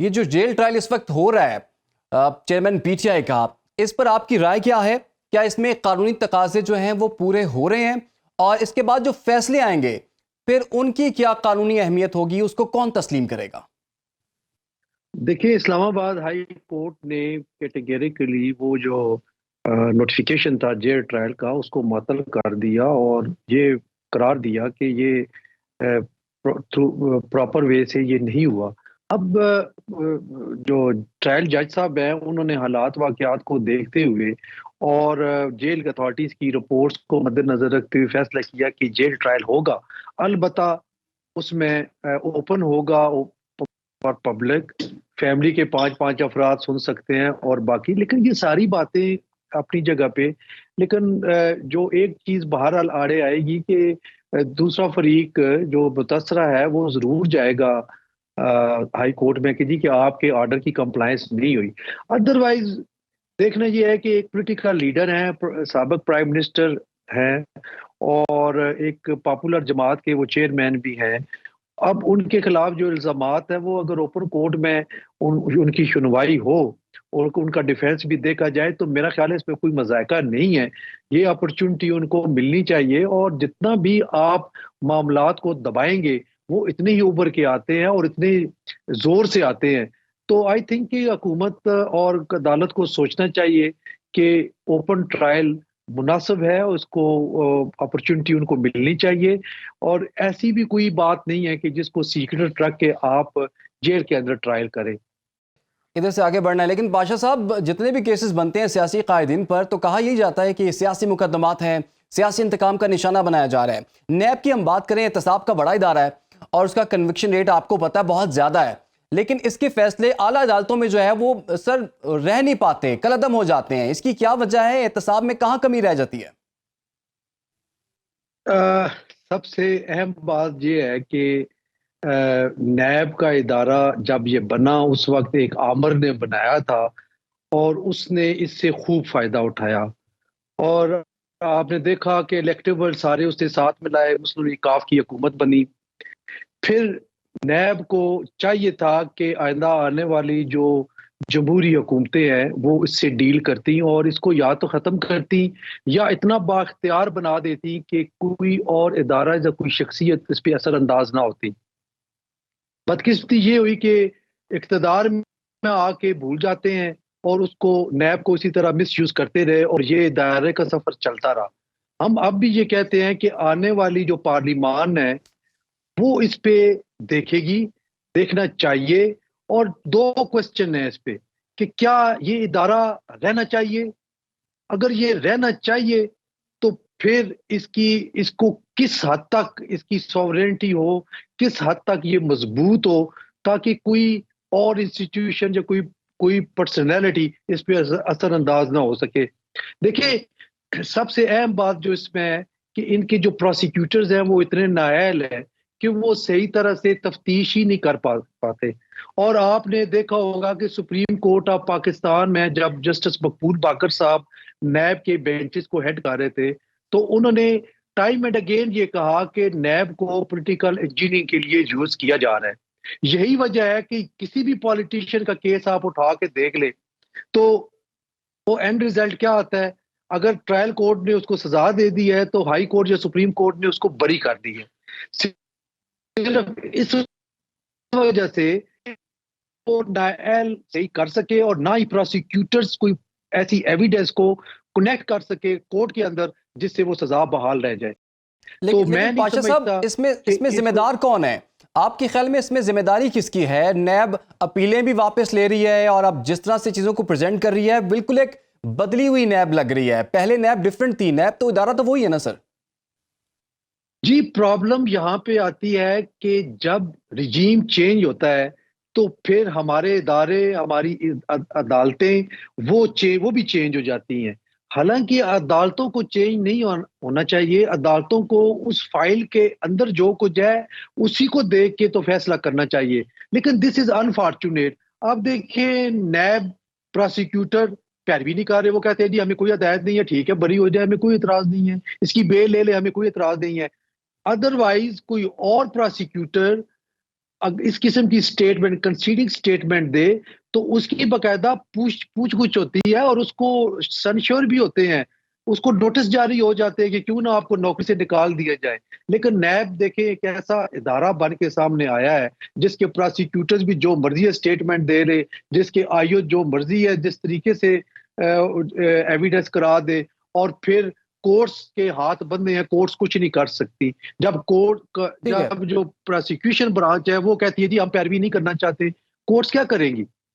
ये जो jail trial इस वक्त हो रहा है चेयरमैन पीटीआई का, इस पर आपकी राय क्या है? क्या इसमें कानूनी तकाजे जो हैं वो पूरे हो रहे हैं? और इसके बाद जो फैसले आएंगे फिर उनकी क्या कानूनी अहमियत होगी, उसको कौन तस्लीम करेगा? देखिए, इस्लामाबाद हाई कोर्ट ने कैटेगरिकली वो जो नोटिफिकेशन था जेल ट्रायल का उसको मुअत्तल कर दिया और ये करार दिया कि ये प्रॉपर वे से ये नहीं हुआ। अब जो ट्रायल जज साहब हैं उन्होंने हालात वाकयात को देखते हुए और जेल अथॉरिटीज की रिपोर्ट्स को मद्देनजर रखते हुए फैसला किया कि जेल ट्रायल होगा, अलबत्ता उसमें ओपन होगा और पब्लिक फैमिली के 5-5 अफराद सुन सकते हैं और बाकी। लेकिन ये सारी बातें अपनी जगह पे, लेकिन जो एक चीज बहरहाल आड़े आएगी कि दूसरा फरीक जो मुतसरा है वो जरूर जाएगा हाई कोर्ट में कि जी कि आपके ऑर्डर की कंप्लायंस नहीं हुई। अदरवाइज देखना ये है कि एक पॉलिटिकल लीडर हैं, साबिक प्राइम मिनिस्टर हैं और एक पॉपुलर जमात के वो चेयरमैन भी हैं। अब उनके खिलाफ जो इल्जामात है वो अगर ओपन कोर्ट में उनकी सुनवाई हो और उनका डिफेंस भी देखा जाए तो मेरा ख्याल है इसमें कोई मजायका नहीं है। ये अपॉर्चुनिटी उनको मिलनी चाहिए और जितना भी आप मामलात को दबाएंगे वो इतने ही उभर के आते हैं और इतने जोर से आते हैं। तो आई थिंक कि हुकूमत और अदालत को सोचना चाहिए कि ओपन ट्रायल मुनासिब है, उसको अपॉर्चुनिटी उनको मिलनी चाहिए। और ऐसी भी कोई बात नहीं है कि जिसको सीक्रेट रख के आप जेल के अंदर ट्रायल करें। इधर से आगे बढ़ना है, लेकिन बादशाह साहब जितने भी केसेस बनते हैं सियासी कायदीन पर तो कहा यही जाता है कि सियासी मुकदमात हैं, सियासी इंतकाम का निशाना बनाया जा रहा है। नैब की हम बात करें, एहतसाब का बड़ा इदारा है और उसका कन्विक्शन रेट आपको पता है बहुत ज्यादा है, लेकिन इसके फैसले आला अदालतों में जो है वो सर रह नहीं पाते, कलअदम हो जाते हैं। इसकी क्या वजह है? एहतसाब में कहाँ कमी रह जाती है? सबसे अहम बात यह है कि नैब का इदारा जब ये बना उस वक्त एक आमर ने बनाया था और उसने इससे खूब फायदा उठाया। और आपने देखा कि इलेक्टेबल सारे उसने साथ मिलाए, मुस्लिम लीग काफ की हुकूमत बनी। फिर नैब को चाहिए था कि आइंदा आने वाली जो जमहूरी हुकूमतें हैं वो इससे डील करती और इसको या तो ख़त्म करती या इतना बाख्तियार बना देती कि कोई और इदारा या कोई शख्सियत इस पर असरअंदाज ना होती। बदकिस्मती ये हुई कि इक़्तिदार में आके भूल जाते हैं और उसको नैब को इसी तरह मिस यूज करते रहे और ये दायरे का सफर चलता रहा। हम अब भी ये कहते हैं कि आने वाली जो पार्लिमान है वो इस पे देखेगी, देखना चाहिए। और दो क्वेश्चन है इस पे कि क्या ये इदारा रहना चाहिए। अगर ये रहना चाहिए तो फिर इसको किस हद तक इसकी सॉवरेनिटी हो, किस हद तक ये मजबूत हो, ताकि कोई और इंस्टीट्यूशन या कोई कोई पर्सनैलिटी इस पे असरअंदाज ना हो सके। देखिए, सबसे अहम बात जो इसमें है कि इनके जो प्रोसिक्यूटर्स हैं वो इतने नाअहल हैं कि वो सही तरह से तफ्तीश ही नहीं कर पाते। और आपने देखा होगा कि सुप्रीम कोर्ट ऑफ पाकिस्तान में जब जस्टिस मकबूल बाकर साहब नैब के बेंचेस को हेड कर रहे थे तो उन्होंने टाइम एंड अगेन ये कहा कि नैब को पॉलिटिकल इंजीनियरिंग के लिए यूज किया जा रहा है। यही वजह है कि किसी भी पॉलिटिशियन का केस आप उठा के देख ले तो वो एंड रिजल्ट क्या आता है। अगर ट्रायल कोर्ट ने उसको सजा दे दी है तो हाई कोर्ट या सुप्रीम कोर्ट ने उसको बरी कर दी है। सिर्फ इस वजह से वो नाअहल सही कर सके और ना ही प्रोसिक्यूटर्स कोई ऐसी एविडेंस को कनेक्ट कर सके कोर्ट के अंदर जिससे वो सजा बहाल रह जाए। तो मैं नहीं समझता इसमें जिम्मेदार कौन है आपके ख्याल में? इसमें जिम्मेदारी किसकी है? नैब अपीलें भी वापस ले रही है और अब जिस तरह से चीजों को प्रेजेंट कर रही है बिल्कुल एक बदली हुई नैब लग रही है। पहले नैब डिफरेंट थी, नैब तो इदारा तो वही है ना सर। जी, प्रॉब्लम यहाँ पे आती है कि जब रिजीम चेंज होता है तो फिर हमारे इदारे, हमारी अदालतें वो भी चेंज हो जाती हैं। हालांकि अदालतों को चेंज नहीं होना चाहिए। अदालतों को उस फाइल के अंदर जो कुछ है उसी को देख के तो फैसला करना चाहिए। लेकिन दिस इज अनफॉर्चुनेट। आप देखिए, नैब प्रोसिक्यूटर पैरवी नहीं कर रहे। वो कहते हैं जी हमें कोई हदायत नहीं है, ठीक है बरी हो जाए, हमें कोई इतराज नहीं है, इसकी बेल ले ले, हमें कोई इतराज नहीं है। अदरवाइज कोई और प्रोसिक्यूटर इस किस्म की स्टेटमेंट, कंसीडिंग स्टेटमेंट दे, तो उसकी बकायदा पूछ गुछ होती है और उसको सनश्योर भी होते हैं, उसको नोटिस जारी हो जाते हैं कि क्यों ना आपको नौकरी से निकाल दिया जाए। लेकिन नैब देखें एक ऐसा इदारा बन के सामने आया है जिसके प्रोसिक्यूटर्स भी जो मर्जी है स्टेटमेंट दे रहे, जिसके आईओ जो मर्जी है जिस तरीके से एविडेंस करा दे, और फिर कोर्ट्स के हाथ बंधे हैं, कोर्ट्स कुछ नहीं कर सकती। ठीक है। जब जो प्रोसिक्यूशन ब्रांच है वो कहती है जी हम पैरवी नहीं करना चाहते, कोर्ट्स क्या करेंगी?